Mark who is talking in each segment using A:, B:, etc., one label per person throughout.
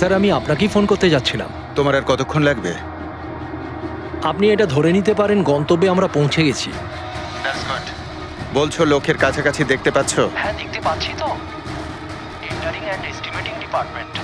A: Sir, আমি আপনাকেই phone করতে যাচ্ছিলাম।
B: তোমার আর কতক্ষণ লাগবে?
A: আপনি এটা ধরে নিতে পারেন গন্তব্যে আমরা পৌঁছে গেছি।
B: বলছো লোকের কাছাকাছি দেখতে পাচ্ছ?
A: হ্যাঁ, দেখতে পাচ্ছি তো। Tendering and estimating department.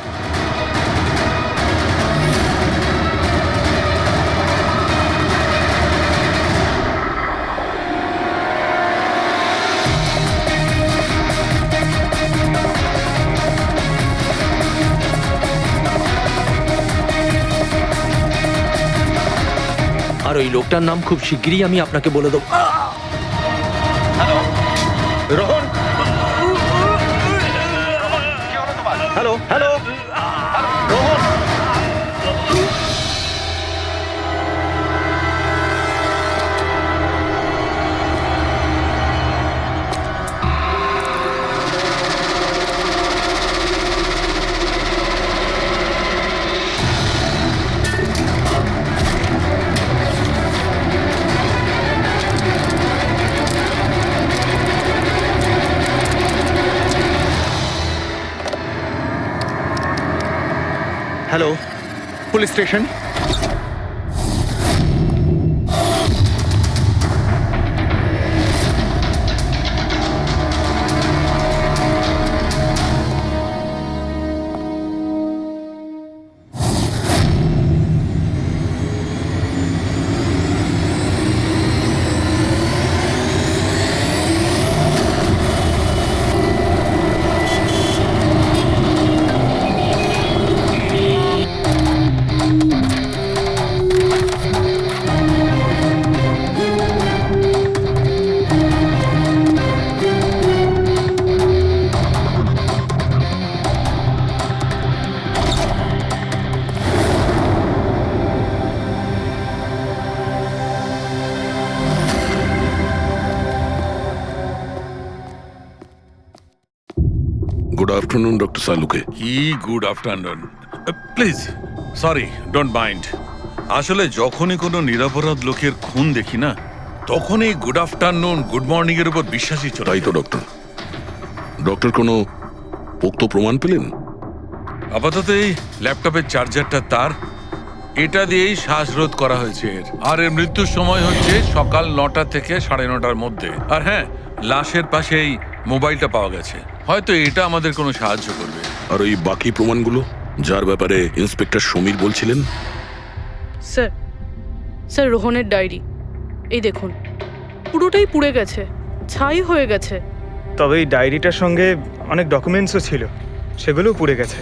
A: আর ওই লোকটার নাম খুব শিগগিরই আমি আপনাকে বলে দেবো।
B: Rohan, hello hello, Rohan. Hello, police station.
C: Good afternoon, Dr. Saluke.
D: কি good afternoon. Please, sorry, don't mind. আসলে যখনই কোনো নিরপরাধ লোকের খুন দেখি না, তখনই গুড আফটারনুন, গুড মর্নিং এর উপর বিশ্বাসই চলে
C: তাই তো
D: যায়।
C: ডক্টর। ডক্টর কোনো পোক্ত প্রমাণ পেলেন?
D: আপাতত এই ল্যাপটপের চার্জারটা তার, এটা দিয়েই শ্বাসরোধ করা হয়েছে এর। আর এর মৃত্যুর সময় হচ্ছে সকাল 9টা থেকে 9:30টার মধ্যে। আর হ্যাঁ, লাশের পাশে এই মোবাইলটা পাওয়া গেছে। হয়তো এটা আমাদের কোনো সাহায্য করবে।
C: আর ওই বাকি প্রমাণগুলো যার ব্যাপারে ইন্সপেক্টর সমীর বলছিলেন?
E: স্যার, স্যার রোহনের ডায়েরি এই দেখুন, পুরোটাই পুড়ে গেছে, ছাই হয়ে গেছে।
F: তবে এই ডায়েরিটার সঙ্গে অনেক ডকুমেন্টসও ছিল, সেগুলোও পুড়ে গেছে।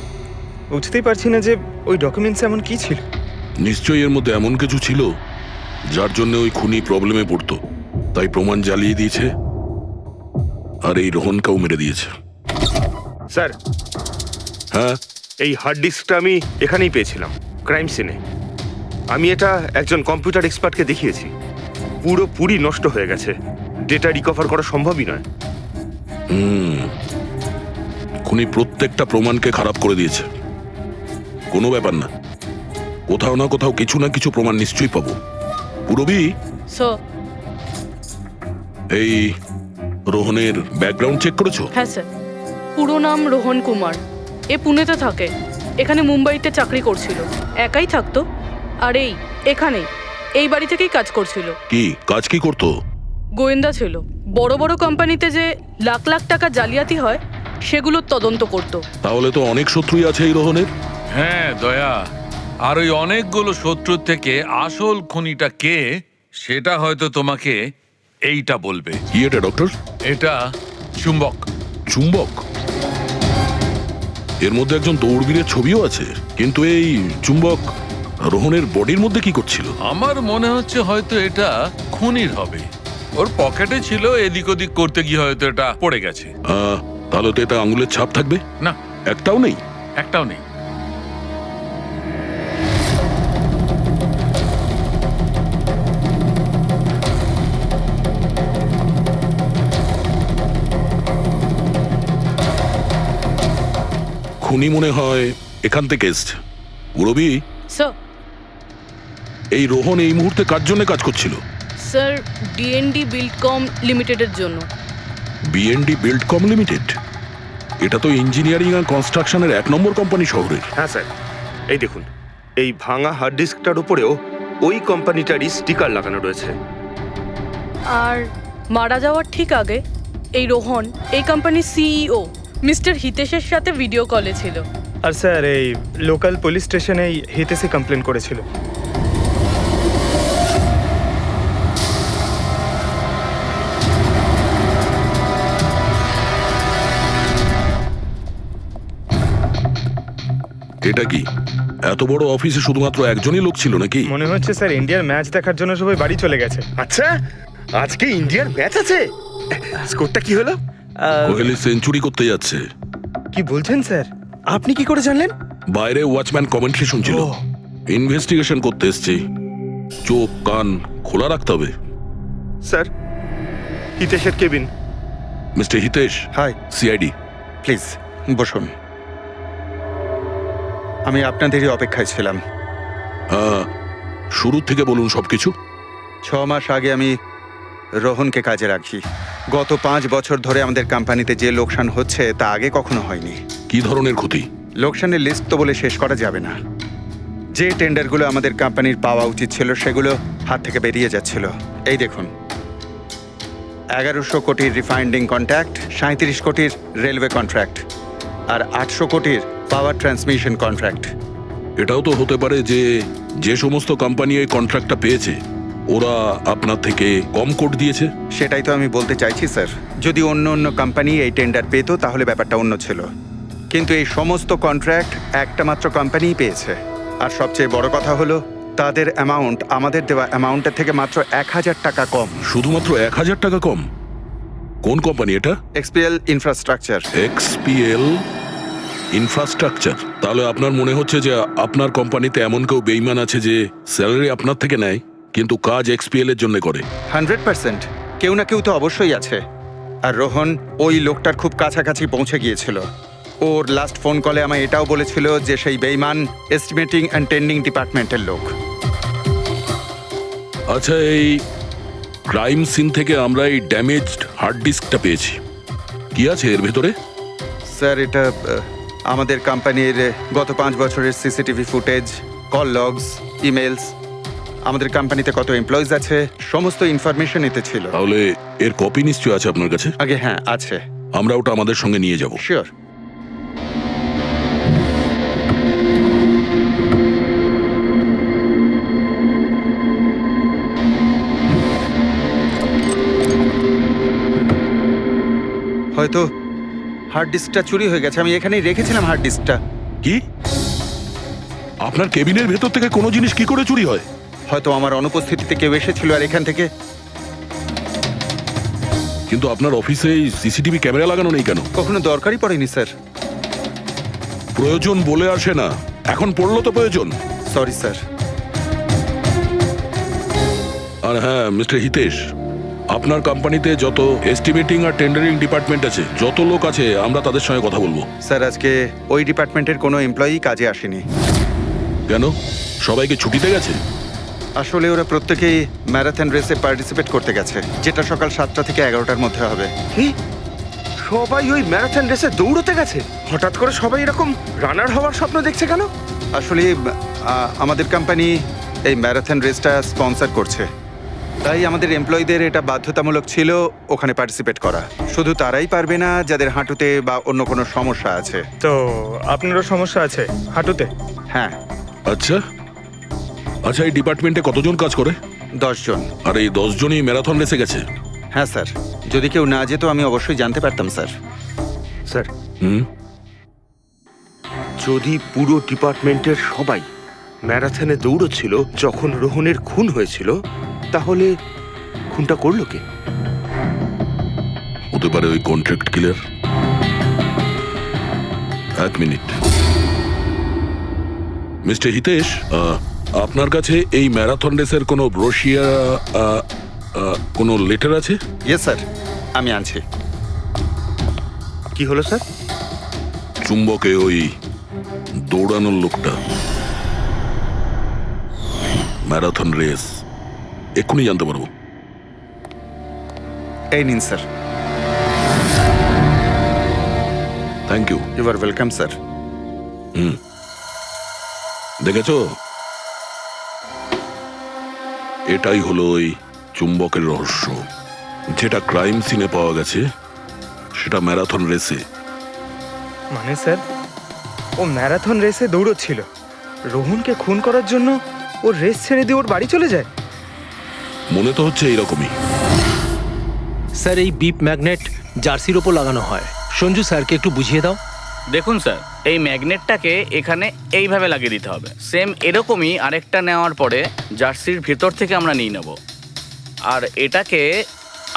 F: বুঝতেই পারছি না যে ওই ডকুমেন্টস এমন কি ছিল।
C: নিশ্চয়ই এর মধ্যে এমন কিছু ছিল যার জন্য ওই খুনি প্রবলেমে পড়তো, তাই প্রমাণ জ্বালিয়ে দিয়েছে আর এই রোহনকেও মেরে দিয়েছে।
G: স্যার,
C: হ্যাঁ,
G: এই হার্ড ডিস্কটা আমি এখানেই পেয়েছিলাম, ক্রাইম সিনে। আমি এটা একজন কম্পিউটার এক্সপার্টকে দেখিয়েছি। পুরোপুরি নষ্ট হয়ে গেছে, ডেটা রিকভার করা সম্ভবই নয়।
C: খুনি প্রত্যেকটা প্রমাণকে খারাপ করে দিয়েছে। কোনো ব্যাপার না, কোথাও না কোথাও কিছু না কিছু প্রমাণ নিশ্চয়ই পাবো। পুরবি,
E: স্যার।
C: এই রোহনের ব্যাকগ্রাউন্ড চেক করেছো?
E: হ্যাঁ স্যার, পুরো নাম রোহন কুমার। এ পুনেতে থাকে, এখানে মুম্বাইতে চাকরি করছিল, একাই থাকতো। আর এখানেই এই বাড়ি থেকেই কাজ করছিল।
C: কি কাজ কি করতো?
E: গোয়েন্দা ছিল। বড় বড় কোম্পানিতে যে লাখ লাখ টাকা জালিয়াতি হয় সেগুলোর তদন্ত করতো।
C: তাহলে তো অনেক শত্রুই আছে এই রোহনের।
D: হ্যাঁ দয়া, আর ওই অনেকগুলো শত্রুর থেকে আসল খুনিটা কে সেটা হয়তো তোমাকে এইটা বলবে।
C: কি এটা ডক্টর?
D: এটা চুম্বক।
C: চুম্বক? এর মধ্যে একজন দৌড়বীরের ছবিও আছে, কিন্তু এই চুম্বক রোহনের বডির মধ্যে কি করছিল?
D: আমার মনে হচ্ছে হয়তো এটা খুনির হবে। ওর পকেটে ছিল, এদিক ওদিক করতে গিয়ে হয়তো এটা পড়ে গেছে।
C: তাহলে তো এটা আঙুলের ছাপ থাকবে।
D: না,
C: একটাও নেই।
D: একটাও নেই।
C: খুনি মনে হয় এখান থেকে এসছে। পুরবি,
E: স্যার।
C: এই রোহন এই মুহূর্তে কার জন্য কাজ করছিল?
E: স্যার, ডিএনডি বিল্ডকম লিমিটেডের জন্য।
C: BND Buildcom limited? এটা তো ইঞ্জিনিয়ারিং আর কনস্ট্রাকশনের 1 নম্বর কোম্পানি শহরের।
G: হ্যাঁ স্যার, এই দেখুন, এই ভাঙা হার্ড ডিস্কটার উপরেও ওই কোম্পানিটারই স্টিকার লাগানো রয়েছে।
E: আর মারা যাওয়ার ঠিক আগে এই রোহন এই কোম্পানির সিইও মিস্টার হিতেশের সাথে ভিডিও কলে ছিল।
F: আর স্যার এই লোকাল পুলিশ স্টেশনেই হিতেশই কমপ্লেন করেছিল।
C: এটা কি এত বড় অফিসে শুধুমাত্র একজনই লোক ছিল নাকি?
F: মনে হচ্ছে স্যার ইন্ডিয়ার ম্যাচ দেখার জন্য সবাই বাড়ি চলে গেছে।
G: আচ্ছা, আজকে ইন্ডিয়ার ম্যাচ আছে। স্কোরটা কি হলো?
C: কোহলি সেঞ্চুরি করতে যাচ্ছে।
F: কি বলছেন স্যার? আপনি কি করে জানলেন?
C: বাইরে ওয়াচম্যান কমেন্ট্রি শুনছিল।
F: ও।
C: ইনভেস্টিগেশন করতে এসেছি, চোখ কান খোলা রাখতে হবে।
G: স্যার, হিতেশের cabin.
C: Mister Hitesh,
B: hi,
C: CID.
B: Please বসুন। আমি আপনাদেরই অপেক্ষায় ছিলাম।
C: শুরু থেকে বলুন সবকিছু।
B: 6 মাস আগে আমি রোহনকে কাজে রাখি। গত 5 বছর ধরে আমাদের কোম্পানিতে যে লোকসান হচ্ছে তা আগে কখনো হয়নি।
C: কি ধরনের ক্ষতি?
B: লোকসানের লিস্ট তো বলে শেষ করা যাবে না। যে টেন্ডারগুলো আমাদের কোম্পানির পাওয়া উচিত ছিল সেগুলো হাত থেকে বেরিয়ে যাচ্ছিল। এই দেখুন, 1100 কোটির রিফাইন্ডিং কন্ট্রাক্ট, 37 কোটির রেলওয়ে কন্ট্রাক্ট, আর 800 কোটির পাওয়ার ট্রান্সমিশন কন্ট্রাক্ট।
C: এটাও তো হতে পারে যে যে সমস্ত কোম্পানি এই কন্ট্রাক্টটা পেয়েছে ওরা আপনার থেকে কম কোট দিয়েছে।
B: সেটাই তো আমি বলতে চাইছি স্যার। যদি অন্য অন্য কোম্পানি এই টেন্ডার পেত তাহলে ব্যাপারটা অন্য ছিল, কিন্তু এই সমস্ত কন্ট্রাক্ট একটা মাত্র কোম্পানিই পেয়েছে। আর সবচেয়ে বড় কথা হলো তাদের অ্যামাউন্ট আমাদের দেওয়া অ্যামাউন্টের থেকে মাত্র 1000 টাকা কম।
C: শুধুমাত্র 1000 টাকা কম? কোন কোম্পানি এটা?
B: XPL infrastructure.
C: XPL infrastructure. তাহলে আপনার মনে হচ্ছে যে আপনার কোম্পানিতে এমন কেউ বেইমান আছে যে স্যালারি আপনার থেকে নেয় কিন্তু কাজ এক্সপিএল এর জন্য করে?
B: 100% কেউ না কেউ তো অবশ্যই আছে। আর রোহন ওই লোকটার খুব কাছাকাছি পৌঁছে গিয়েছিল। ওর লাস্ট ফোন কলে আমায় এটাও বলেছিল যে সেই বেইমান এস্টিমেটিং অ্যান্ড টেন্ডিং ডিপার্টমেন্টের লোক।
C: আচ্ছা, এই ক্রাইম সিন থেকে আমরা এই ড্যামেজড হার্ড ডিস্কটা পেয়েছি। কি আছে এর ভেতরে?
B: স্যার, এটা আমাদের কোম্পানির গত 5 বছরের CCTV footage, call logs, emails, আমাদের কোম্পানিতে কত এমপ্লয়িজ আছে, সমস্ত ইনফরমেশন এতে ছিল।
C: তাহলে এর কপি নিশ্চয়ই আছে আপনার কাছে?
B: আগে হ্যাঁ আছে।
C: আমরা ওটা আমাদের সঙ্গে নিয়ে যাব।
B: শিওর। হয়তো হার্ড ডিস্কটা চুরি হয়ে গেছে। আমি এখানেই রেখেছিলাম হার্ড ডিস্কটা।
C: কি? আপনার কেবিনের ভেতর থেকে কোনো জিনিস কি করে চুরি হয়?
B: হয়তো আমার অনুপস্থিতিতে কেউ এসেছিল আর এখান থেকে।
C: কিন্তু আপনার অফিসে সিসিটিভি ক্যামেরা লাগানো নেই কেন?
B: কখনো দরকারই পড়েনি স্যার।
C: প্রয়োজন বলে আসে না, এখন পড়লো তো প্রয়োজন।
B: Sorry sir.
C: আর হ্যাঁ মিস্টার হিতেশ, আপনার কোম্পানিতে যত এস্টিমেটিং আর টেন্ডারিং ডিপার্টমেন্ট আছে, যত লোক আছে, আমরা তাদের সঙ্গে কথা বলবো।
B: স্যার, আজকে ওই ডিপার্টমেন্টের কোনো এমপ্লয়ি কাজে আসেনি।
C: কেন? সবাইকে ছুটিতে গেছে?
B: আসলে ওরা প্রত্যেকেই ম্যারাথন রেসে পার্টিসিপেট করতে গেছে, যেটা সকাল 7টা থেকে 11টার মধ্যে হবে।
G: কি? সবাই ওই ম্যারাথন রেসে দৌড়তে গেছে? হঠাৎ করে সবাই এরকম রানার হওয়ার স্বপ্ন দেখছে কেন?
B: আসলে আমাদের কোম্পানি এই ম্যারাথন রেসটা স্পন্সর করছে, তাই আমাদের এমপ্লয়ীদের এটা বাধ্যতামূলক ছিল ওখানে পার্টিসিপেট করা। শুধু তারাই পারবে না যাদের হাঁটুতে বা অন্য কোনো সমস্যা আছে।
F: তো আপনারও সমস্যা আছে হাঁটুতে?
B: হ্যাঁ।
C: আচ্ছা আচ্ছা, এই ডিপার্টমেন্টে কতজন কাজ করে?
B: 10 জন।
C: আর এই 10 জনই ম্যারাথন রেসে গেছে?
B: হ্যাঁ স্যার, যদি কেউ না যেত আমি অবশ্যই জানতে পারতাম স্যার।
G: স্যার,
C: হুম,
G: যদি পুরো ডিপার্টমেন্টের সবাই ম্যারাথনে দৌড়চ্ছিল যখন রোহনের খুন হয়েছিল, তাহলে খুনটা করলো কে?
C: হতে পারে ওই কন্ট্রাক্ট কিলার। 1 মিনিট। মিস্টার হিতেশ, আপনার কাছে এই ম্যারাথন রেসের কোনো ব্রোশিয়া, কোনো লেটার আছে?
B: ইয়েস স্যার, আমি আনছি।
G: কি হলো স্যার?
C: চুম্বকে ওই দৌড়ানোর লোকটা, ম্যারাথন রেস, এক্ষুনি জানতে পারবো।
B: এই নিন sir.
C: Thank you.
B: You are welcome sir.
C: Hmm. দেখেছো, এটাই হলো ওই চুম্বকের রহস্য। যেটা ক্রাইম সিনে পাওয়া গেছে সেটা ম্যারাথন রেসে।
F: মানে স্যার, ও ম্যারাথন রেসে দৌড়চ্ছিল, রোহনকে খুন করার জন্য ও রেস ছেড়ে দিয়ে ওর বাড়ি চলে যায়।
C: মনে তো হচ্ছে এইরকমই।
H: স্যার, এই বিপ ম্যাগনেট জার্সির ওপর লাগানো হয়। সঞ্জু স্যারকে একটু বুঝিয়ে দাও।
I: দেখুন স্যার, এই ম্যাগনেটটাকে এখানে এইভাবে লাগিয়ে দিতে হবে। সেম এরকমই আরেকটা নেওয়ার পরে জার্সির ভেতর থেকে আমরা নিয়ে নেব, আর এটাকে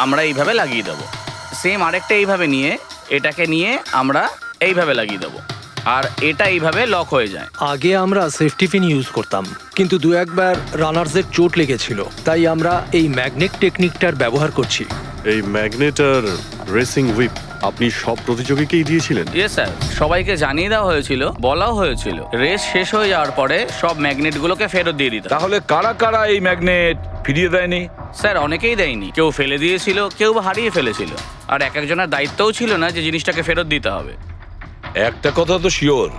I: আমরা এইভাবে লাগিয়ে দেবো। সেম আরেকটা এইভাবে নিয়ে এটাকে নিয়ে আমরা এইভাবে লাগিয়ে দেবো, আর এটা এইভাবে লক হয়ে যায়।
H: আগে আমরা সেফটি পিন ইউজ করতাম, কিন্তু দু একবার রানার্সের চোট লেগেছিল, তাই আমরা এই ম্যাগনেট টেকনিকটার ব্যবহার করছি।
J: এই ম্যাগনেট আর রেসিং হুইপ আপনি সব প্রতিযোগীকেই দিয়েছিলেন?
I: ইয়েস স্যার, সবাইকে জানিয়ে দেওয়া হয়েছিল, বলাও হয়েছিল রেস শেষ হয়ে যাওয়ার পরে সব ম্যাগনেটগুলোকে ফেরত দিয়ে দিতে।
K: তাহলে কারা কারা এই ম্যাগনেট ফিরিয়ে দেয়নি?
I: স্যার, অনেকেই দেয়নি, কেউ ফেলে দিয়েছিল, কেউ বা হারিয়ে ফেলেছিল, আর এক একজনের দায়িত্বও ছিল না যে জিনিসটাকে ফেরত দিতে হবে।
K: একটা কথা তো শিওর,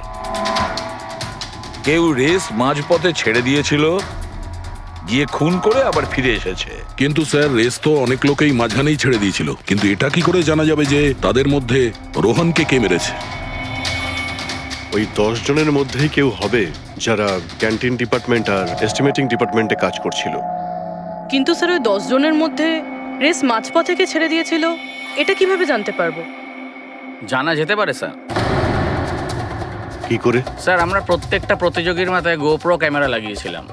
K: কেউ রেস মাঝপথে ছেড়ে দিয়েছিল, গিয়ে খুন করে আবার ফিরে এসেছে।
C: কিন্তু স্যার, রেস তো অনেক লোকেই মাঝখানেই ছেড়ে দিয়েছিল, কিন্তু এটা কি করে জানা যাবে যে তাদের মধ্যে রোহনকে কে মেরেছে?
J: ওই 10 জনের মধ্যেই কেউ হবে যারা ক্যান্টিন ডিপার্টমেন্ট আর এস্টিমেটিং ডিপার্টমেন্টে কাজ করছিল।
E: কিন্তু স্যার, ওই 10 জনের মধ্যে রেস মাঝপথ থেকে ছেড়ে দিয়েছিল, এটা কিভাবে জানতে পারবো?
I: জানা যেতে পারে স্যার।
J: কি করে?
I: স্যার, আমরা প্রত্যেকটা প্রতিযোগীর মাথায় গোপ্রো ক্যামেরা লাগিয়েছিলাম,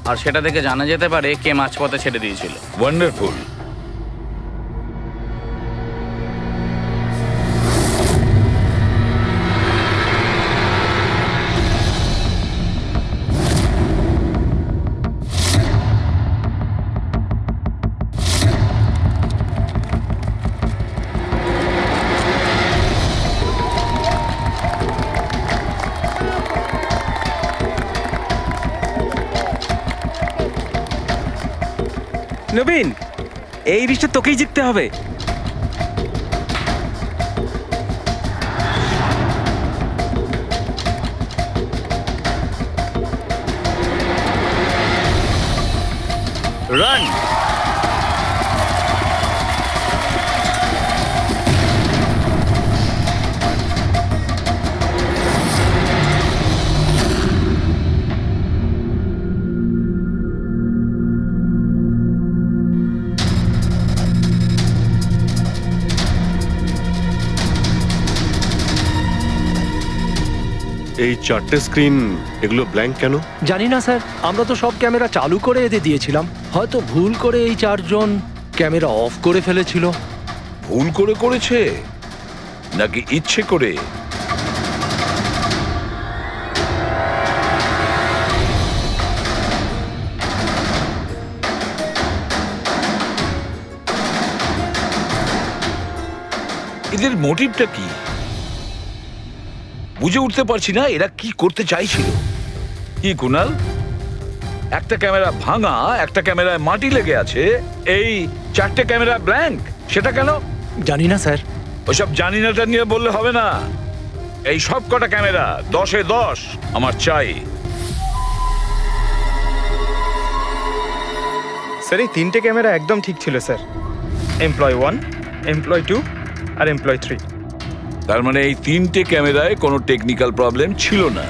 I: আর সেটা থেকে জানা যেতে পারে কে মাঝপথে ছেড়ে দিয়েছিল।
K: ওয়ান্ডারফুল।
F: নবীন, এই রিশটা তোকেই জিততে হবে।
I: রান।
J: এই 4টে স্ক্রিন, এগুলো ব্ল্যাঙ্ক কেন?
H: জানি না স্যার, আমরা তো সব ক্যামেরা চালু করে এদের দিয়েছিলাম, হয়তো ভুল করে এই 4 জন ক্যামেরা অফ করে ফেলেছিল।
K: ভুল করে করেছে নাকি ইচ্ছে করে? এদের মোটিভটা কি বুঝে উঠতে পারছি না। এরা কি করতে চাইছিল? কি কুনাল, একটা ক্যামেরা ভাঙা, একটা ক্যামেরায় মাটি লেগে আছে, এই 4টে ক্যামেরা ব্ল্যাঙ্ক, সেটা কেন?
H: জানি না স্যার।
K: ওইসব জানি নাটা নিয়ে বললে হবে না। এই সব কটা ক্যামেরা 10-এ 10 আমার চাই।
F: স্যার, এই 3টে ক্যামেরা একদম ঠিক ছিল স্যার। এমপ্লয় 1, এমপ্লয় 2 আর এমপ্লয় 3।
K: তার মানে এই 3টে ক্যামেরায় কোনো টেকনিক্যাল প্রবলেম ছিল না।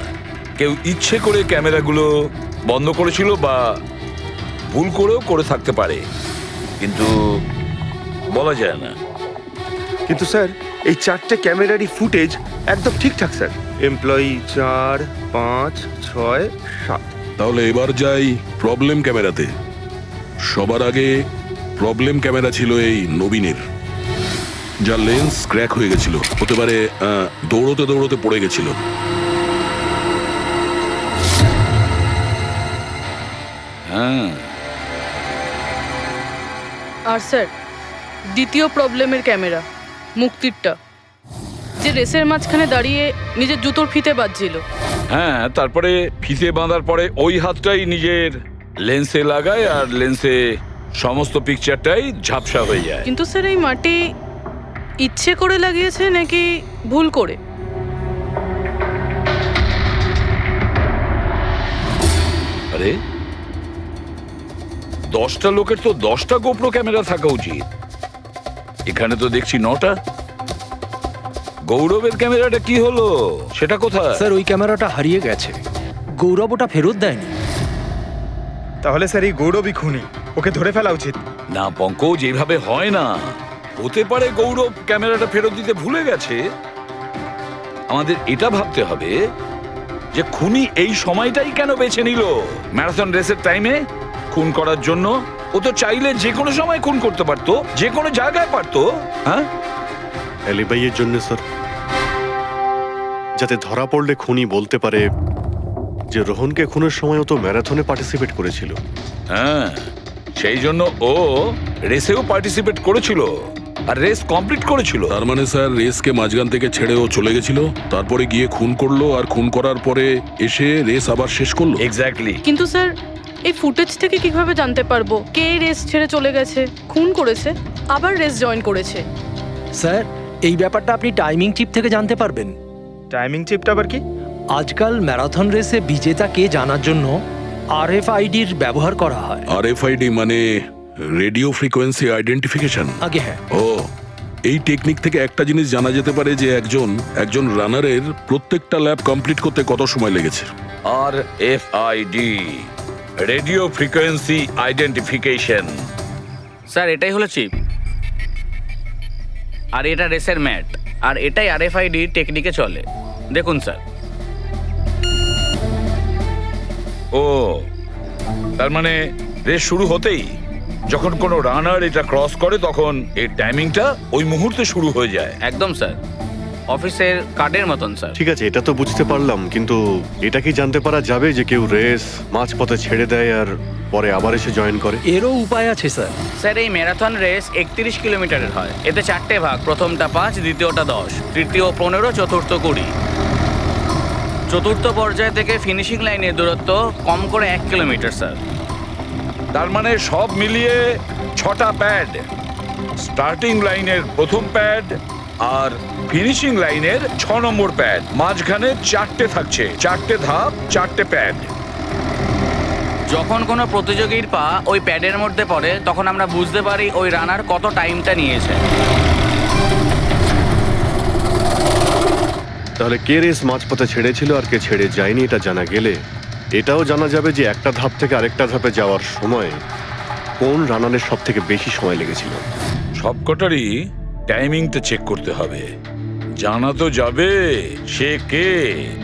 K: কেউ ইচ্ছে করে ক্যামেরাগুলো বন্ধ করেছিল বা ভুল করেও করে থাকতে পারে, কিন্তু বলা যায় না।
G: কিন্তু স্যার, এই 4টে ক্যামেরারই ফুটেজ একদম ঠিকঠাক স্যার। এমপ্লয়ি 4, 5, 6, 7।
C: তাহলে এবার যাই প্রবলেম ক্যামেরাতে। সবার আগে প্রবলেম ক্যামেরা ছিল এই নবীনের, যার লেন্স ক্র্যাক হয়ে গেছিল, হতে পারে দৌড়তে দৌড়তে পড়ে গেছিল।
K: হ্যাঁ,
E: আর স্যার, দ্বিতীয় প্রবলেমের ক্যামেরা, মুক্তিরটা, যে রেসের মাঝখানে দাঁড়িয়ে নিজের জুতোর ফিতে বাজছিল।
K: হ্যাঁ, তারপরে ফিতে বাঁধার পরে ওই হাতটাই নিজের লেন্সে লাগায়, আর লেন্সে সমস্ত পিকচারটাই ঝাপসা হয়ে যায়।
E: কিন্তু স্যার, এই মাটি ইচ্ছে করে লাগিয়েছে নাকি ভুল করে?
K: আরে 10টা লোকের তো 10টা গোপ্রো ক্যামেরা থাকা উচিত, এখানে তো দেখছি 9টা। গৌরবের ক্যামেরাটা কি হলো, সেটা কোথায়?
H: স্যার ওই ক্যামেরাটা হারিয়ে গেছে, গৌরব ওটা ফেরত দেয়নি।
F: তাহলে স্যার এই গৌরবই খুনি, ওকে ধরে ফেলা উচিত।
K: না পঙ্কজ, এইভাবে হয় না। হতে পারে গৌরব ক্যামেরাটা ফেরত দিতে ভুলে গেছে। আমাদের এটা ভাবতে হবে যে খুনি এই সময়টাই কেন বেছে নিল ম্যারাথন রেসের টাইমে খুন করার জন্য। ও তো চাইলে যে কোনো সময় খুন করতে পারতো, যে কোনো জায়গায় পারতো। হ্যাঁ,
J: অ্যালিবাইয়ের জন্য স্যার, যাতে ধরা পড়লে খুনি বলতে পারে যে রোহনকে খুনের সময় ও তো ম্যারাথনে পার্টিসিপেট করেছিল।
K: হ্যাঁ, সেই জন্য ও রেসেও পার্টিসিপেট করেছিল আর রেস কমপ্লিট করেছিল।
C: তার মানে স্যার রেসকে মাঝখান থেকে ছেড়ে ও চলে গেছিল, তারপরে গিয়ে খুন করলো, আর খুন করার পরে এসে রেস আবার শেষ করলো।
K: এক্স্যাক্টলি।
E: কিন্তু স্যার এই ফুটেজ থেকে কিভাবে জানতে পারবো কে রেস ছেড়ে চলে গেছে, খুন করেছে, আবার রেস জয়েন করেছে?
H: স্যার এই ব্যাপারটা আপনি টাইমিং চিপ থেকে জানতে পারবেন।
F: টাইমিং চিপটা আবার কি?
H: আজকাল ম্যারাথন রেসে বিজেতা কে জানার জন্য RFIDর ব্যবহার করা হয়।
C: RFID মানে রেডিও ফ্রিকোয়েন্সি আইডেন্টিফিকেশন।
H: আগে হ্যাঁ,
C: ও, এই টেকনিক থেকে একটা জিনিস জানা যেতে পারে যে একজন রানারের প্রত্যেকটা ল্যাব কমপ্লিট করতে কত সময় লেগেছে।
K: RFID, radio frequency identification.
I: Sir এটাই হলো চিপ, আর এটা রেসের ম্যাট, আর এটাই RFID টেকনিকে চলে। দেখুন স্যার।
K: ও, তার মানে রেস শুরু হতেই যখন কোনো রানার এটা ক্রস করে তখন এই টাইমিংটা ওই মুহূর্তে শুরু হয়ে যায়।
I: একদম স্যার, অফিসের কার্ডের মতন স্যার।
J: ঠিক আছে, এটা তো বুঝতে পারলাম, কিন্তু এটা কি জানতে পারা যাবে যে কেউ রেস মাঝপথে ছেড়ে দেয় আর পরে আবার এসে জয়েন করে?
H: এরও উপায় আছে স্যার।
I: স্যার এই ম্যারাথন রেস 31 কিলোমিটারের হয়। এতে 4টে ভাগ, প্রথমটা 5, দ্বিতীয়টা 10, তৃতীয় 15, চতুর্থ 20। চতুর্থ পর্যায় থেকে ফিনিশিং লাইনের দূরত্ব কম করে 1 কিলোমিটার স্যার।
K: তার মানে সব মিলিয়ে 6টা প্যাড, স্টার্টিং লাইনের প্রথম প্যাড আর ফিনিশিং লাইনের 6 নম্বর প্যাড, মাঝখানে 4টে থাকছে, 4টে ধাপ, 4টে প্যাড।
I: যখন কোনো প্রতিযোগীর পা ওই প্যাডের মধ্যে পড়ে তখন আমরা বুঝতে পারি ওই রানার কত টাইমটা নিয়েছে।
J: তাহলে কে রেস মাঝপথে ছেড়েছিল আর কে ছেড়ে যায়নি এটা জানা গেলে এটাও জানা যাবে যে একটা ধাপ থেকে আরেকটা ধাপে যাওয়ার সময় কোন রানারের সব থেকে বেশি সময় লেগেছিল।
K: সবকটারই টাইমিংটা চেক করতে হবে। জানা তো যাবে সে কে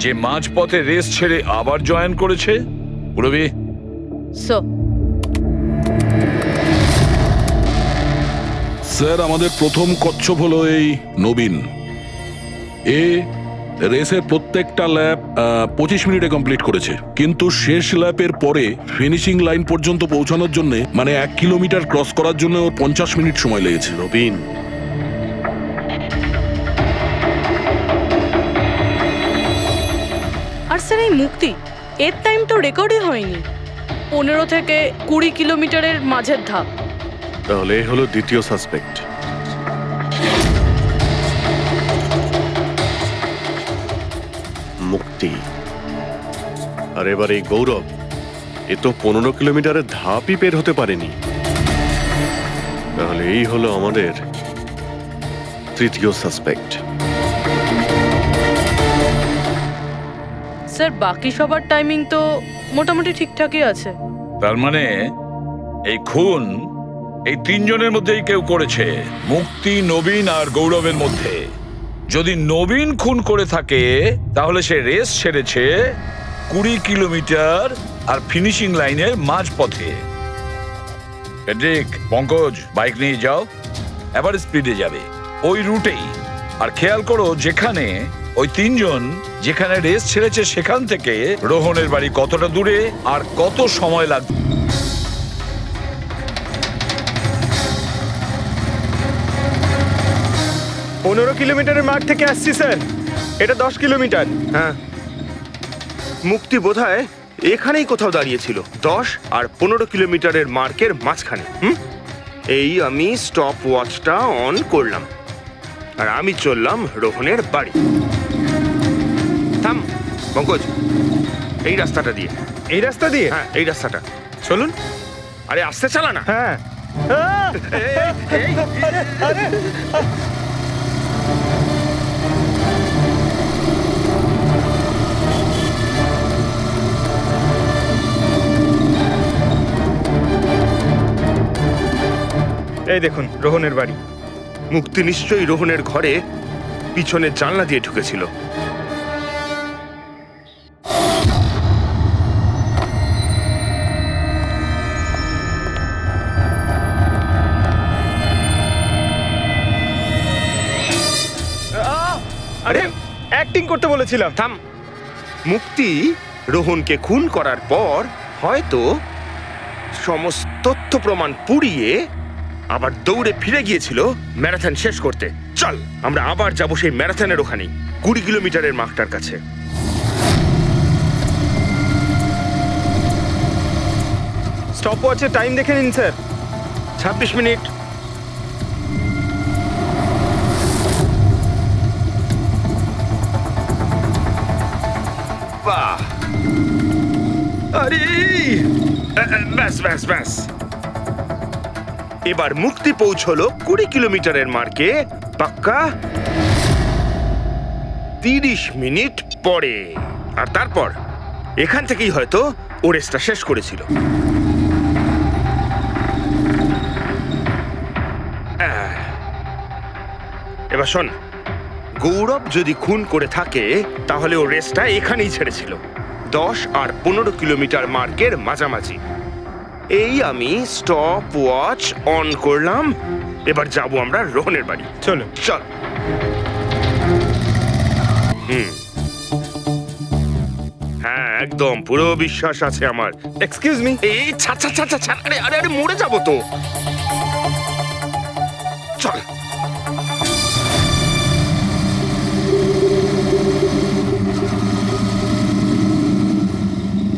K: যে মাঝপথে রেস ছেড়ে আবার জয়েন করেছে। পুরবি,
C: স্যার আমাদের প্রথম কচ্ছপ হলো এই নবীন। এ রেসের প্রত্যেকটা ল্যাপ 25 মিনিটে কমপ্লিট করেছে, কিন্তু শেষ ল্যাপের পরে ফিনিশিং লাইন পর্যন্ত পৌঁছানোর জন্য মানে 1 কিলোমিটার ক্রস করার জন্য ওর 50 মিনিট সময় লেগেছে।
J: নবীন,
E: আর স্যার এই মুক্তি, এর টাইম তো রেকর্ডই হয়নি। 15 থেকে 20 কিলোমিটারের মাঝের ধাপ।
J: তাহলে এ হলো দ্বিতীয় সাসপেক্ট। মুক্তি। আর এবার এই গৌরব, এ তো 15 কিলোমিটারের ধাপই বের হতে পারেনি। তাহলে এই হলো আমাদের তৃতীয় সাসপেক্ট।
E: স্যার বাকি সবার টাইমিং তো মোটামুটি ঠিকঠাকই আছে।
K: তার মানে এই খুন এই 3 জনের মধ্যেই কেউ করেছে, মুক্তি, নবীন আর গৌরবের মধ্যে। যদি নবীন খুন করে থাকে তাহলে সে রেস ছেড়েছে 20 কিলোমিটার আর ফিনিশিং লাইনের মাঝপথে। পেড্রিক, পঙ্কজ, বাইক নিয়ে যাও, এবার স্পিডে যাবে ওই রুটেই। আর খেয়াল করো যেখানে ওই 3 জন যেখানে রেস ছেড়েছে সেখান থেকে রোহনের বাড়ি কতটা দূরে আর কত সময় লাগবে।
F: 15 কিলোমিটারের মাঠ থেকে আসছি স্যার, এটা 10 কিলোমিটার।
G: হ্যাঁ, মুক্তি বোধহয় এখানেই কোথাও দাঁড়িয়েছিল, 10 আর 15 কিলোমিটারের মার্কের মাঝখানে। এই আমি স্টপ ওয়াচটা অন করলাম আর আমি চললাম রোহনের বাড়ি। থাম পঙ্কজ, এই রাস্তাটা দিয়ে।
F: এই রাস্তা দিয়ে?
G: হ্যাঁ এই রাস্তাটা চলুন। আরে আস্তে চালা না।
F: হ্যাঁ। এই দেখুন রোহনের বাড়ি।
G: মুক্তি নিশ্চয়ই রোহনের ঘরে পিছনের জানলা দিয়ে ঢুকেছিল।
F: আরে অ্যাক্টিং করতে বলেছিলাম।
G: থাম। মুক্তি রোহনকে খুন করার পর হয়তো সমস্ত তথ্য প্রমাণ পুড়িয়ে আবার দৌড়ে ফিরে গিয়েছিল ম্যারাথন শেষ করতে। চল আমরা আবার যাব সেই ম্যারাথনের ওখানে 20 কিলোমিটারের মার্কটার কাছে।
F: স্টপ ওয়াচে টাইম দেখে নিন স্যার।
G: 26 মিনিট। বাহ, আরে ব্যাস ব্যাস ব্যাস। এবার মুক্তি পৌঁছলো 20 কিলোমিটারের মার্কে পাক্কা 30 মিনিট পরে। আর তারপর এখান থেকেই হয়তো ও রেসটা শেষ করেছিল। এবার শোন, গৌরব যদি খুন করে থাকে তাহলে ও রেসটা এখানেই ছেড়েছিল 10 আর 15 কিলোমিটার মার্কের মাঝামাঝি। এই আমি স্টপ ওয়াচ অন করলাম। এবার যাব আমরা রোহনের বাড়ি।
F: চলো।
G: চল। হ্যাঁ একদম পুরো বিশ্বাস আছে আমার।
F: Excuse me.
G: এই ছাড় ছাড় ছাড় ছাড়। আরে আরে আরে মরে যাবো তো। চল।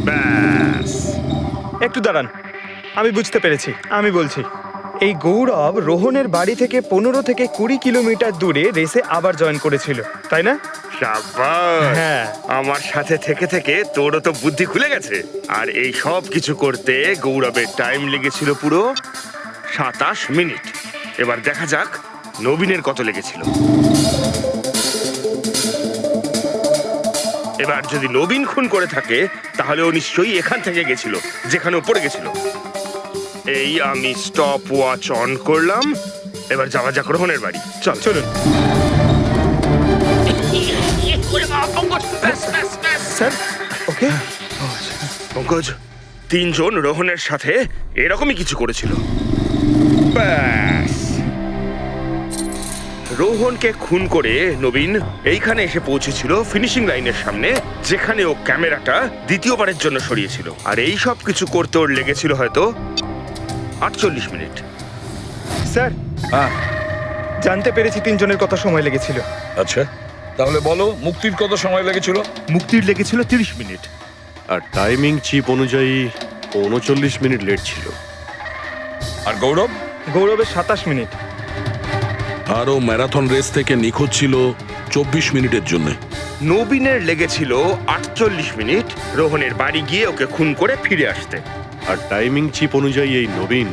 G: ব্যাস।
F: একটু দাঁড়ান, আমি বুঝতে পেরেছি। আমি বলছি, এই গৌরব রোহনের বাড়ি থেকে 15 থেকে 20 কিলোমিটার দূরে রেসে আবার জয়েন করেছিল, তাই না?
G: শাবাশ।
F: হ্যাঁ।
G: আমার সাথে থেকে থেকে তোরও তো বুদ্ধি খুলে গেছে। আর এই সব কিছু করতে গৌরবের টাইম লেগেছিল পুরো 27 মিনিট। এবার দেখা যাক নবীনের কত লেগেছিল। এবার যদি নবীন খুন করে থাকে তাহলে ও নিশ্চয়ই এখান থেকে গেছিল যেখানে ও পড়ে গেছিল। এই আমি স্টপ ওয়াচ অন করলাম। এবার যাওয়া যাক রোহনের বাড়ি। চল
F: চলুন স্যার। ওকে
G: পঙ্কজ, 3 জন রোহনের সাথে এরকমই কিছু করেছিল। ব্যাস। রোহনকে খুন করে নবীন এইখানে এসে পৌঁছেছিল ফিনিশিং লাইনের সামনে, যেখানে ও ক্যামেরাটা দ্বিতীয়বারের জন্য সরিয়েছিল। আর এই সব কিছু করতে ওর লেগেছিল হয়তো 48 মিনিট।
F: স্যার,
K: হ্যাঁ
F: জানতে পেরেছি 3 জনের কত সময় লেগেছিল।
K: আচ্ছা, তাহলে বলো মুক্তির কত সময় লেগেছিল?
G: মুক্তির লেগেছিল 30 মিনিট।
J: আর টাইমিং চিপ অনুযায়ী 39 মিনিট লেট ছিল।
K: আর গৌরব?
F: গৌরবের 27 মিনিট।
C: আরও ম্যারাথন রেস থেকে নিখোঁজ ছিল 24 মিনিটের জন্য।
G: নবীনের লেগেছিল 48 মিনিট রোহনের বাড়ি গিয়ে ওকে খুন করে ফিরে আসতে।
J: আর টাইমিং চিপ অনুযায়ী এই নবীন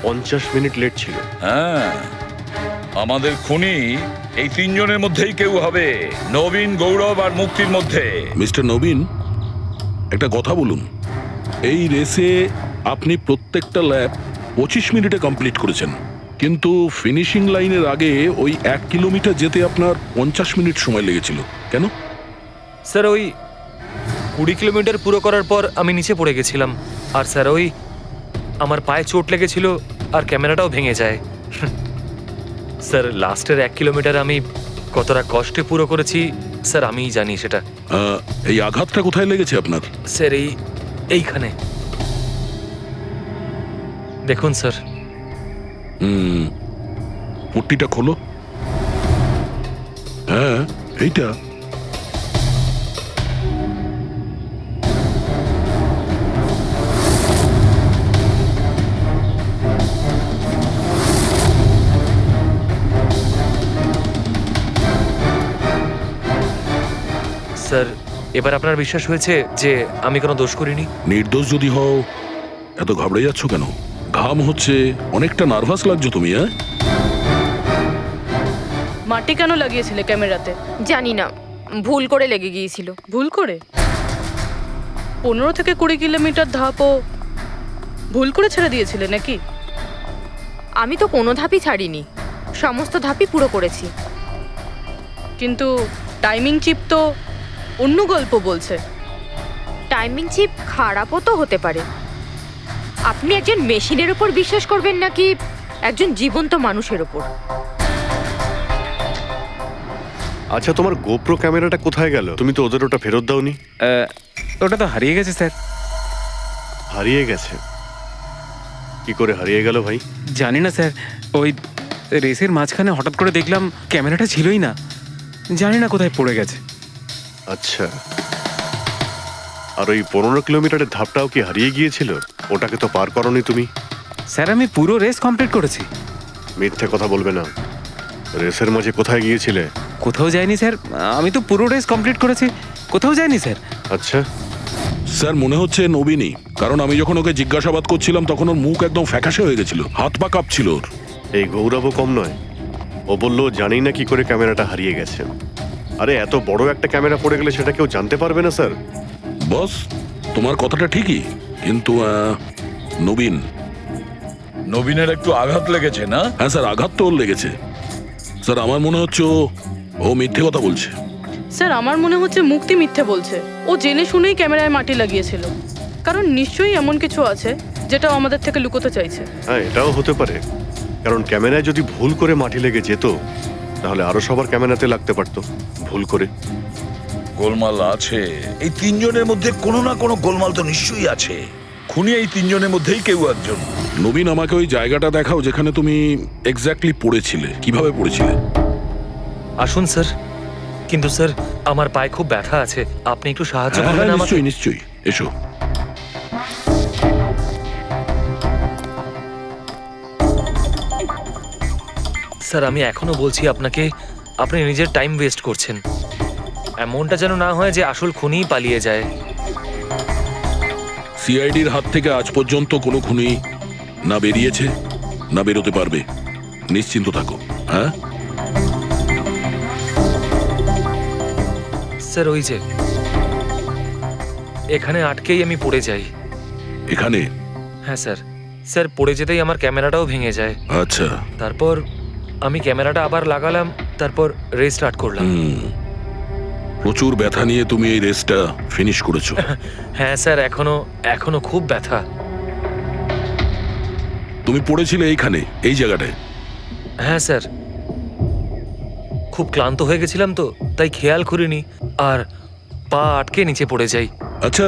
J: 50 মিনিট লেট ছিল।
K: হ্যাঁ, আমাদের খুনি এই 3 জনের মধ্যেই কেউ হবে, নবীন, গৌরব আর মুক্তির মধ্যে।
C: মিস্টার নবীন, একটা কথা বলুন। এই রেসে আপনি প্রত্যেকটা ল্যাপ 25 মিনিটে কমপ্লিট করেছেন, কিন্তু ফিনিশিং লাইনের আগে ওই 1 কিলোমিটার যেতে আপনার 50 মিনিট সময় লেগেছিল। কেন?
L: স্যার, ওই 20 কিলোমিটার পুরো করার পর আমি নিচে পড়ে গেছিলাম। আর স্যার, ওই আমার পায়ে চোট লেগেছিল আর ক্যামেরাটাও ভেঙে যায়। স্যার, লাস্টের 1 কিলোমিটার আমি কতটা কষ্টে পুরো করেছি স্যার আমিই জানি সেটা।
C: এই আঘাতটা কোথায় লেগেছে আপনার?
L: স্যার, এইখানে দেখুন স্যার।
C: পট্টিটা খোলো। হ্যাঁ, এইটা।
L: স্যার, এবার আপনার বিশ্বাস হয়েছে যে আমি কোনো দোষ করিনি?
C: নির্দোষ যদি হও এত ঘাবড়ে যাচ্ছ কেন? ঘাম হচ্ছে, অনেকটা নার্ভাস লাগছো তুমি, হ্যাঁ?
E: মাটি কেন লাগিয়েছিলে ক্যামেরাতে?
M: জানি না, ভুল করে লেগে গিয়েছিল।
E: ভুল করে? 15 থেকে 20 কিলোমিটার ধাপও ভুল করে ছেড়ে দিয়েছিলে নাকি?
M: আমি তো কোনো ধাপই ছাড়িনি, সমস্ত ধাপই পুরো করেছি।
E: কিন্তু টাইমিং চিপ তো অন্য গল্প বলছে।
M: টাইমিং চিপ খারাপও তো হতে পারে। আপনি একজন মেশিনের উপর বিশ্বাস করবেন নাকি একজন জীবন্ত মানুষের উপর?
J: আচ্ছা, তোমার গোপ্রো ক্যামেরাটা কোথায় গেল? তুমি তো ওদের ওটা ফেরত দাওনি।
N: ওটা তো হারিয়ে গেছে স্যার।
J: হারিয়ে গেছে? কি করে হারিয়ে গেল ভাই?
N: জানি না স্যার, ওই রেসের মাঝখানে হঠাৎ করে দেখলাম ক্যামেরাটা ছিলই না, জানি না কোথায় পড়ে গেছে।
J: আচ্ছা, আর ওই 15 কিলোমিটারের ধাপটাও কি হারিয়ে গিয়েছিল? ওটাকে তো পার করনি তুমি।
N: স্যার আমি পুরো রেস কমপ্লিট করেছি।
J: মিথ্যে কথা বলবে না। রেসের মাঝে কোথায় গিয়েছিলে?
N: কোথাও যায়নি স্যার, আমি তো পুরো রেস কমপ্লিট করেছি, কোথাও যায়নি স্যার।
J: আচ্ছা,
C: স্যার মনে হচ্ছে নবীনই, কারণ আমি যখন ওকে জিজ্ঞাসাবাদ করছিলাম তখন ওর মুখ একদম ফ্যাকাশে হয়ে গেছিল, হাত পা কাঁপছিল ওর।
J: এই গৌরবও কম নয়। ও বলল জানি না কি করে ক্যামেরাটা হারিয়ে গেছে। আরে এত বড় একটা ক্যামেরা পড়ে গেলে সেটা কেউ জানতে পারবে না স্যার।
C: বস, তোমার কথাটা ঠিকই, কিন্তু
K: নবীনের একটু আঘাত লেগেছে না?
C: হ্যাঁ স্যার, আঘাত তো ওর লেগেছে। স্যার আমার মনে হচ্ছে ও মিথ্যে কথা বলছে।
E: স্যার আমার মনে হচ্ছে মুক্তি মিথ্যে বলছে। ও জেনে শুনেই ক্যামেরায় মাটি লাগিয়েছিল, কারণ নিশ্চয়ই এমন কিছু আছে যেটা ও আমাদের থেকে লুকোতে চাইছে।
J: হ্যাঁ, এটাও হতে পারে, কারণ ক্যামেরায় যদি ভুল করে মাটি লেগে যেত তাহলে আরো সবার ক্যামেরাতে লাগতে পারতো ভুল করে।
K: গোলমাল আছে, এই তিনজনের মধ্যে কোনো না কোনো গোলমাল তো নিশ্চয়ই আছে। খুনি এই তিনজনের মধ্যেই কেউ একজন।
C: নবীন, আমাকে ওই জায়গাটা দেখাও যেখানে তুমি এক্স্যাক্টলি পড়েছিলে। কিভাবে পড়েছিলে?
L: আসুন স্যার। কিন্তু স্যার আমার পায়ে খুব ব্যথা আছে, আপনি একটু সাহায্য করবেন আমাকে?
C: নিশ্চয়ই নিশ্চয়ই, এসো।
L: স্যার আমি এখনো বলছি আপনাকে, আপনি নিজের টাইম ওয়েস্ট করছেন। এমনটা যেন না হয় যে আসল খুনিই পালিয়ে যায়।
C: সিআইডির হাত থেকে আজ পর্যন্ত কোনো খুনি না বেরিয়েছে না বেরোতে পারবে, নিশ্চিন্ত থাকো। হ্যাঁ
L: স্যার, ওই যে এখানে আটকেই আমি পড়ে যাই।
C: এখানে?
L: হ্যাঁ স্যার। স্যার পড়ে যেতেই আমার ক্যামেরাটাও ভেঙে যায়।
C: আচ্ছা।
L: তারপর আমি ক্যামেরাটা আবার লাগালাম, তারপর রেস স্টার্ট করলাম।
C: প্রচুর ব্যথা নিয়ে তুমি এই রেসটা ফিনিশ করেছো।
L: হ্যাঁ স্যার, এখনো খুব ব্যথা।
C: তুমি পড়েছিলে এইখানে, এই জায়গাটায়?
L: হ্যাঁ স্যার, খুব ক্লান্ত হয়ে গেছিলাম তো, তাই খেয়াল করিনি, আর পা আটকে নিচে পড়ে যাই।
C: আচ্ছা,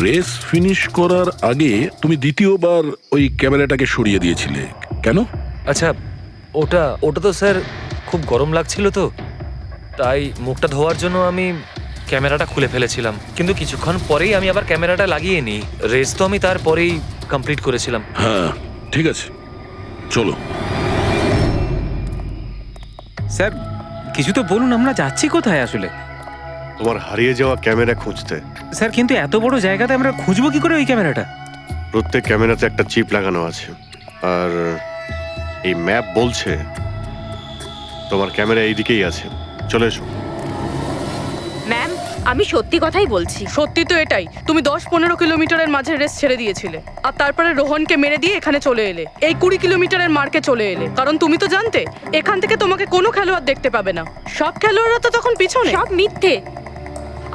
C: রেস ফিনিশ করার আগে তুমি দ্বিতীয়বার ওই ক্যামেরাটাকে সরিয়ে দিয়েছিলে কেন?
L: আচ্ছা, ওটা তো স্যার খুব গরম লাগছিল তো, তাই মুখটা ধোয়ার জন্য আমি ক্যামেরাটা খুলে ফেলেছিলাম। কিন্তু কিছুক্ষণ পরেই আমি আবার ক্যামেরাটা লাগিয়ে নিই। রেস তো আমি তারপরেই কমপ্লিট করেছিলাম।
C: হ্যাঁ ঠিক আছে, চলো।
N: স্যার কিছু তো বলুন, আমরা যাচ্ছি কোথায় আসলে?
J: তোমার হারিয়ে যাওয়া ক্যামেরা খুঁজতে।
N: স্যার কিন্তু এত বড় জায়গাতে আমরা খুঁজবো কি করে ওই ক্যামেরাটা?
J: প্রত্যেক ক্যামেরাতে একটা চিপ লাগানো আছে, আর এই ম্যাপ বলছে তোমার ক্যামেরা এইদিকেই আছে। চলে এসো।
M: ম্যাম, আমি সত্যি কথাই বলছি।
E: সত্যি তো এটাই, তুমি 10-15 কিলোমিটারের মাঝে রেস ছেড়ে দিয়েছিলে, আর তারপরে রোহনকে মেরে দিয়ে এখানে চলে এলে, এই 20 কিলোমিটারের মার্কে চলে এলে। কারণ তুমি তো জানতে এখান থেকে তোমাকে কোনো খেলোয়াড় দেখতে পাবে না। সব খেলোয়াড়রা তো তখন পিছনে।
M: সব মিথ্যে।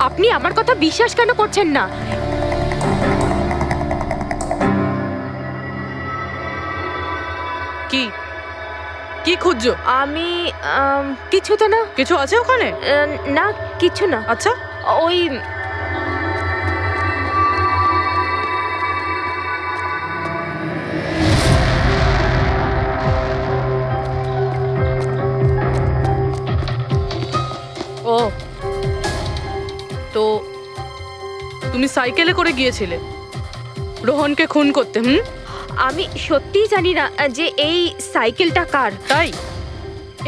M: আপনি আমার কথা বিশ্বাস কেন করছেন না?
E: কি কি খুঁজছো?
M: আমি কিছু তো না।
E: কিছু আছে ওখানে?
M: না, কিছু না।
E: আচ্ছা,
M: ওই
E: ও তো তুমি সাইকেলে করে গিয়েছিলে রোহনকে খুন করতে?
M: আমি সত্যিই জানি না যে এই সাইকেলটা কার।
E: তাই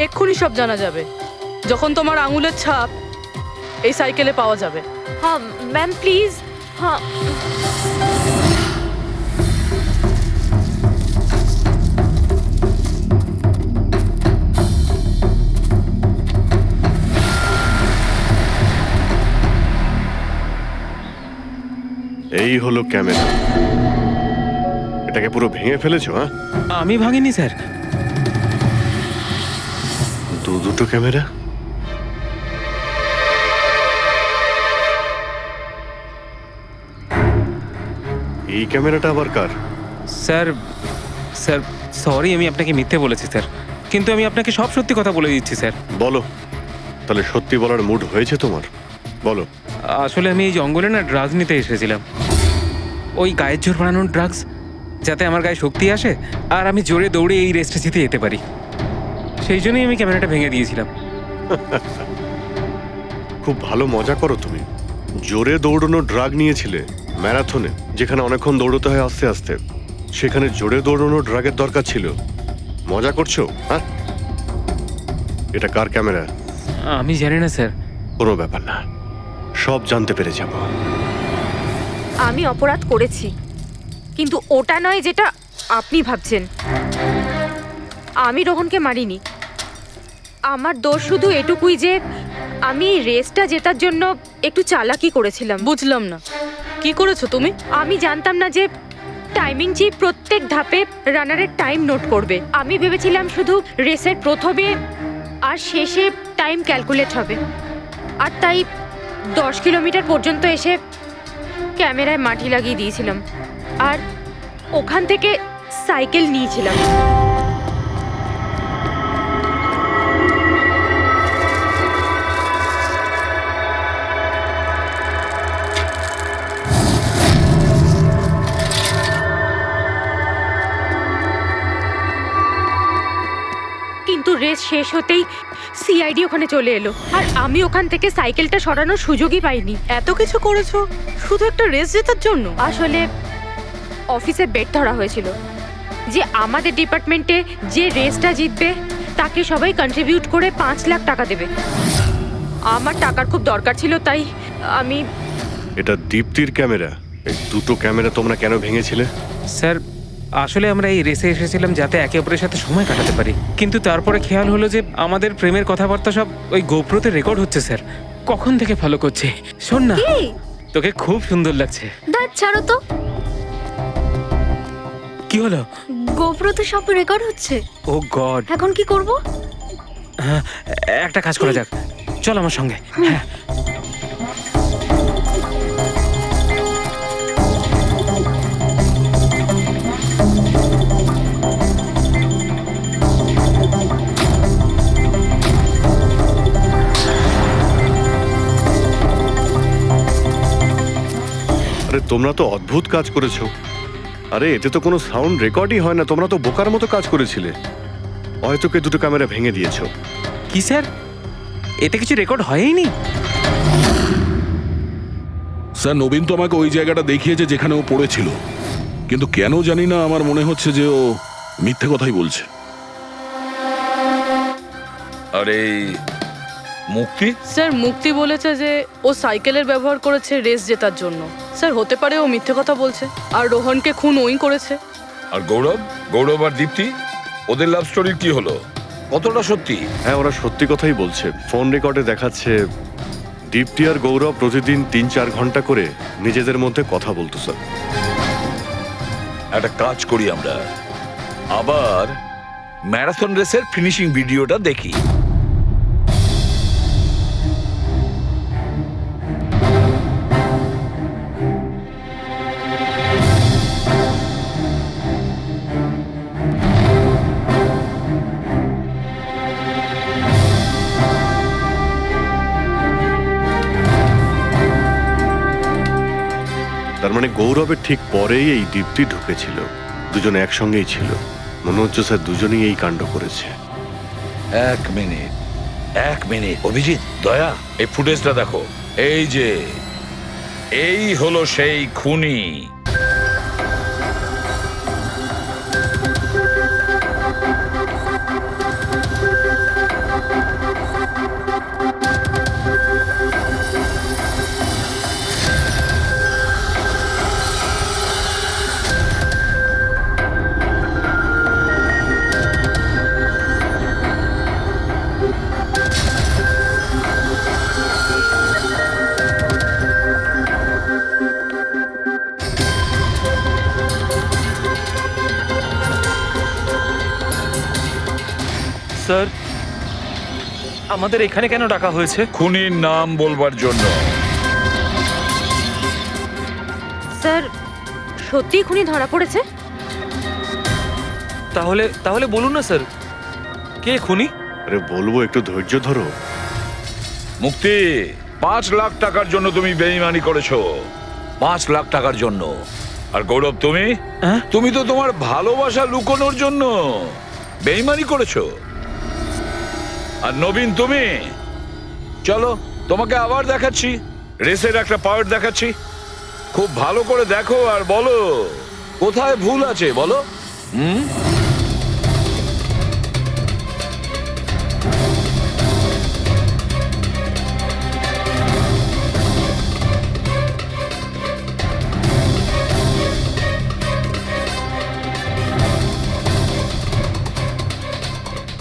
E: এক্ষুনি সব জানা যাবে যখন তোমার আঙুলের ছাপ এই সাইকেলে পাওয়া যাবে।
M: হ্যাঁ ম্যাম প্লিজ। হ্যাঁ
J: এই হলো ক্যামেরা। এটাকে পুরো ভেঙে ফেলেছো? হ্যাঁ,
N: আমি ভাঙিনি স্যার।
J: দুটো ক্যামেরা। এই ক্যামেরাটা আবার কার?
N: স্যার স্যার সরি, আমি আপনাকে মিথ্যে বলেছি স্যার, কিন্তু আমি আপনাকে সব সত্যি কথা বলে দিচ্ছি স্যার।
J: বলো, তাহলে সত্যি বলার মুড হয়েছে তোমার? বলো।
N: আসলে আমি এই জঙ্গলে না ড্রাগস নিতে এসেছিলাম, ওই গায়ের জোর বানানোর ড্রাগস, যাতে আমার গায়ে শক্তি আসে আর আমি জোরে দৌড়ে এই রেসটা জিতে যেতে পারি। সেই জন্যই আমি ক্যামেরাটা ভেঙে দিয়েছিলাম।
J: খুব ভালো মজা করো তুমি। জোরে দৌড়ানো ড্রাগ নিয়েছিলে ম্যারাথনে, যেখানে অনেকক্ষণ দৌড়তে হয় আস্তে আস্তে, সেখানে জোরে দৌড়ানো ড্রাগের দরকার ছিল। মজা করছো? হ্যাঁ, এটা কার ক্যামেরা?
N: আমি জানি না স্যার।
J: কোনো ব্যাপার না, সব জানতে পেরে যাব।
M: আমি অপরাধ করেছি, কিন্তু ওটা নয় যেটা আপনি ভাবছেন। আমি রোহনকে মারিনি। আমার দোষ শুধু এটুকুই যে আমি রেসটা জেতার জন্য একটু চালাকি করেছিলাম।
E: বুঝলাম না, কি করেছো তুমি?
M: আমি জানতাম না যে টাইমিং চিপ প্রত্যেক ধাপে রানারের টাইম নোট করবে। আমি ভেবেছিলাম শুধু রেসের প্রথমে আর শেষে টাইম ক্যালকুলেট হবে, আর তাই 10 কিলোমিটার পর্যন্ত এসে ক্যামেরায় মাটি লাগিয়ে দিয়েছিলাম আর ওখান থেকে সাইকেল নিয়েছিলাম। কিন্তু রেস শেষ হতেই সিআইডি ওখানে চলে এলো আর আমি ওখান থেকে সাইকেলটা সরানোর সুযোগই পাইনি।
E: এত কিছু করেছো শুধু একটা রেস জেতার জন্য?
M: আসলে অফিসে বেট ধরা হয়েছিল যে আমাদের ডিপার্টমেন্টে যে রেসটা জিতবে তাকে সবাই কন্ট্রিবিউট করে 5 লাখ টাকা দেবে। আমার টাকার খুব দরকার ছিল, তাই আমি।
J: এটা দীপ্তির ক্যামেরা। এই দুটো ক্যামেরা তোমরা কেন ভেঙেছিলে?
N: স্যার আসলে আমরা এই রেসে এসেছিলাম যাতে একে অপরের সাথে সময় কাটাতে পারি, কিন্তু তারপরে খেয়াল হলো যে আমাদের প্রেমের কথাবার্তা সব ওই গোপ্রোতে রেকর্ড হচ্ছে স্যার। কখন থেকে ফলো করছে। শোন না, তোকে খুব সুন্দর লাগছে।
O: দাঁত ছাড়ো তো।
N: কি হলো?
O: গোপ্রোতে সব রেকর্ড হচ্ছে।
N: ও গড,
O: এখন কি করব?
N: একটা কাজ করা যাক, চল আমার সঙ্গে। হ্যাঁ,
J: আরে তোমরা তো অদ্ভুত কাজ করেছো। আরে এতে তো কোনো সাউন্ড রেকর্ডই হয় না। তোমরা তো বোকার মতো কাজ করেছিলে। হয়তো কে দুটো ক্যামেরা ভেঙে দিয়েছো।
N: কি স্যার, এতে কিছু রেকর্ড হয়নি?
C: স্যার নবীন তো আমাকে ওই জায়গাটা দেখিয়েছে যেখানে ও পড়েছিল, কিন্তু কেন জানি না আমার মনে হচ্ছে যে ও মিথ্যে কথাই বলছে।
K: আরে মুক্তি?
E: স্যার মুক্তি বলেছে যে ও সাইকেলের ব্যবহার করেছে রেস জেতার জন্য। স্যার হতে পারে ও মিথ্যে কথা বলছে, আর রোহনকে খুন ওই করেছে।
K: আর গৌরব আর দীপ্তি, ওদের লাভ স্টোরির কি হলো? কতটা সত্যি?
J: হ্যাঁ, ওরা সত্যি কথাই বলছে। ফোন রেকর্ডে দেখাচ্ছে দীপ্তি আর গৌরব প্রতিদিন 3-4 ঘন্টা করে নিজেদের মধ্যে কথা বলতো। স্যার
K: একটা কাজ করি, আমরা আবার ম্যারাথন রেসের ফিনিশিং ভিডিওটা দেখি।
J: তার মানে গৌরবের ঠিক পরেই এই দীপ্তি ঢুকেছিল। দুজনে একসঙ্গেই ছিল। মনে হচ্ছে স্যার দুজনেই এই কাণ্ড করেছে।
K: এক মিনিট অভিজিৎ, দয়া, এই ফুটেজটা দেখো। এই হলো সেই খুনি।
L: স্যার আমাদের এখানে কেন ডাকা হয়েছে?
K: খুনির নাম বলবার জন্য।
M: স্যার সত্যি খুনি ধরা পড়েছে?
L: তাহলে তাহলে বলুন না স্যার, কে খুনি?
J: আরে বলবো, একটু ধৈর্য ধরো।
K: মুক্তি, 5 লাখ টাকার জন্য তুমি বেইমানি করেছো। 5 লাখ টাকার জন্য। আর গৌরব, তুমি তুমি তো তোমার ভালোবাসা লুকোনোর জন্য বেইমানি করেছো। আর নবীন, তুমি চলো তোমাকে আবার দেখাচ্ছি, রেসের একটা পাওয়ার দেখাচ্ছি। খুব ভালো করে দেখো আর বলো কোথায় ভুল আছে, বলো।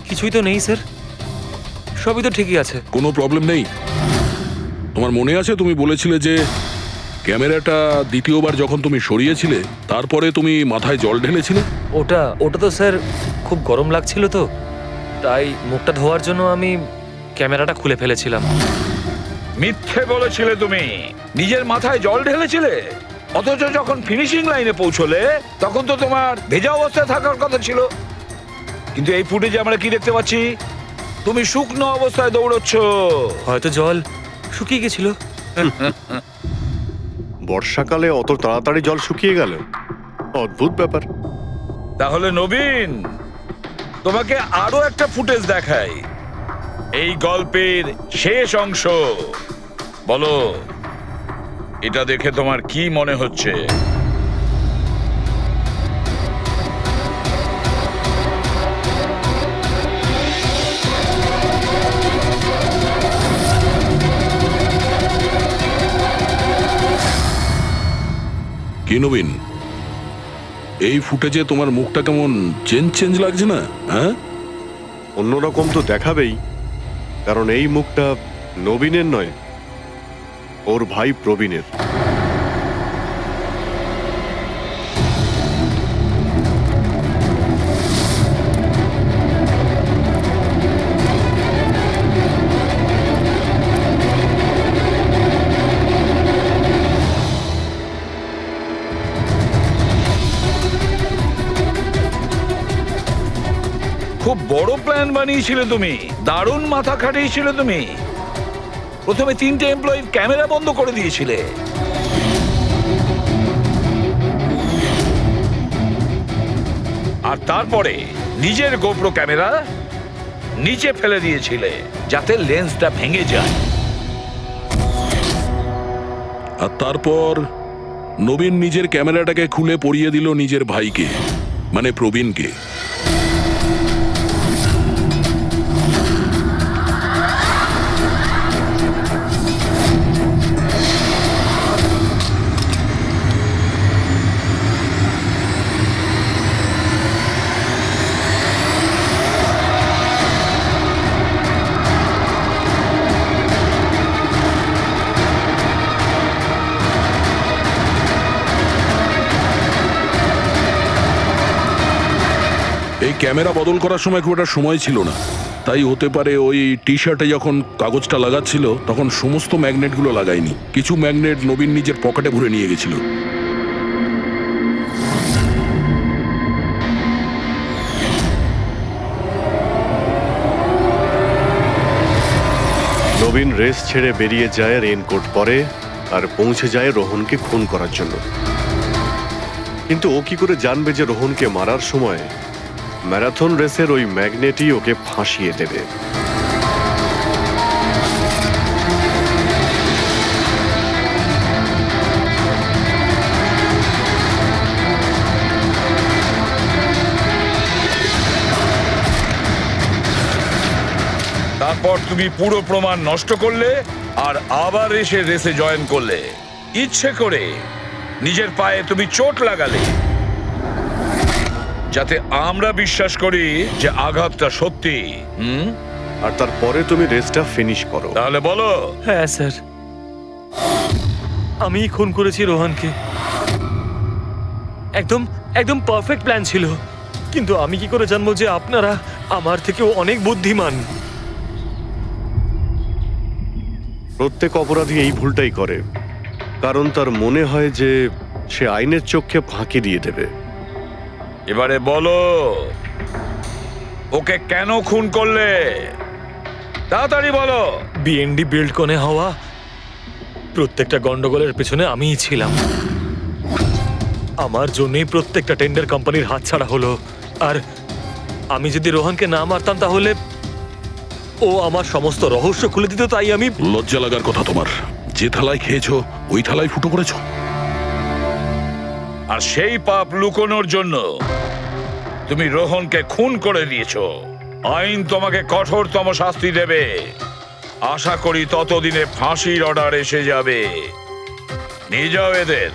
L: কিছুই তো নেই স্যার, সবই তো ঠিকই আছে।
C: কোনো প্রবলেম নেই। তোমার মনে আছে তুমি বলেছিলে যে ক্যামেরাটা দ্বিতীয়বার যখন তুমি সরিয়েছিলে তারপরে তুমি মাথায় জল ঢেলেছিলে?
L: ওটা তো স্যার খুব গরম লাগছিল, তো তাই মুখটা ধোয়ার জন্য আমি ক্যামেরাটা খুলে ফেলেছিলাম।
K: মিথ্যে বলেছিলে তুমি, নিজের মাথায় জল ঢেলেছিলে। অথচ যখন ফিনিশিং লাইনে পৌঁছলে তখন তো তোমার ভেজা অবস্থায় থাকার কথা ছিল। কিন্তু এই ফুটেজে আমরা কি দেখতে পাচ্ছি? তুমি শুকনো অবস্থায় দৌড়চ্ছ।
L: হয়তো জল শুকিয়ে গেছিল।
J: বর্ষাকালে অত তাড়াতাড়ি জল শুকিয়ে গেল, অদ্ভুত ব্যাপার।
K: তাহলে নবীন, তোমাকে আরো একটা ফুটেজ দেখাই, এই গল্পের শেষ অংশ। বলো, এটা দেখে তোমার কি মনে হচ্ছে?
C: কি নবীন, এই ফুটেজে তোমার মুখটা কেমন চেঞ্জ লাগছে না? হ্যাঁ,
J: অন্যরকম তো দেখাবেই, কারণ এই মুখটা নবীনের নয়, ওর ভাই প্রবীণের।
K: খুব বড় প্ল্যান বানিয়েছিলে তুমি, দারুণ মাথা খাটিয়েছিলে তুমি। প্রথমে 3টে এমপ্লয়ির ক্যামেরা বন্ধ করে দিয়েছিলে, আর তারপরে নিজের গোপ্রো ক্যামেরা নিচে ফেলে দিয়েছিলে যাতে লেন্সটা ভেঙে যায়।
C: আর তারপর নবীন নিজের ক্যামেরাটাকে খুলে পরিয়ে দিল নিজের ভাইকে, মানে প্রবীণকে। এই ক্যামেরা বদল করার সময় খুব একটা সময় ছিল না, তাই হতে পারে ওই টি শার্টে যখন কাগজটা লাগাচ্ছিল তখন সমস্ত ম্যাগনেটগুলো লাগায়নি। কিছু ম্যাগনেট নবীন নিজের পকেটে ভরে নিয়ে গেছিল।
J: নবীন রেস ছেড়ে বেরিয়ে যায় রেইনকোট পরে আর পৌঁছে যায় রোহনকে খুন করার জন্য। কিন্তু ও কি করে জানবে যে রোহনকে মারার সময় ম্যারাথন রেসের ওই ম্যাগনেটই ওকে ফাঁসিয়ে দেবে?
K: তারপর তুমি পুরো প্রমাণ নষ্ট করলে আর আবার এসে রেসে জয়েন করলে। ইচ্ছে করে নিজের পায়ে তুমি চোট লাগালে যাতে আমরা বিশ্বাস করি যে আঘাতটা সত্যি।
J: আর তারপরে তুমি রেসটা ফিনিশ করো।
K: তাহলে বলো।
L: হ্যাঁ স্যার, আমি খুন করেছি রোহনকে। একদম পারফেক্ট প্ল্যান ছিল।
H: কিন্তু আমি কি করে জানবো যে আপনারা আমার থেকেও অনেক বুদ্ধিমান?
J: প্রত্যেক অপরাধী এই ভুলটাই করে, কারণ তার মনে হয় যে সে আইনের চোখে ফাঁকি দিয়ে দেবে।
K: এবারে বলো, ওকে কেন খুন করলে? তাড়াতাড়ি বলো।
H: বিএনডি বিল্ডকনে হওয়া প্রত্যেকটা গন্ডগোলের পেছনে আমিই ছিলাম। আমার জন্যই প্রত্যেকটা টেন্ডার কোম্পানির হাতছাড়া হলো। আর আমি যদি রোহনকে না মারতাম তাহলে ও আমার সমস্ত রহস্য খুলে দিত। তাই আমি...
C: লজ্জা লাগার কথা তোমার। যে থালায় খেয়েছো ওই থালায় ফুটো করেছো।
K: আর সেই পাপ লুকোনোর জন্য তুমি রোহনকে খুন করে দিয়েছো। আইন তোমাকে কঠোরতম শাস্তি দেবে। আশা করি ততদিনে ফাঁসির অর্ডার এসে যাবে। নিয়ে যাও এদের।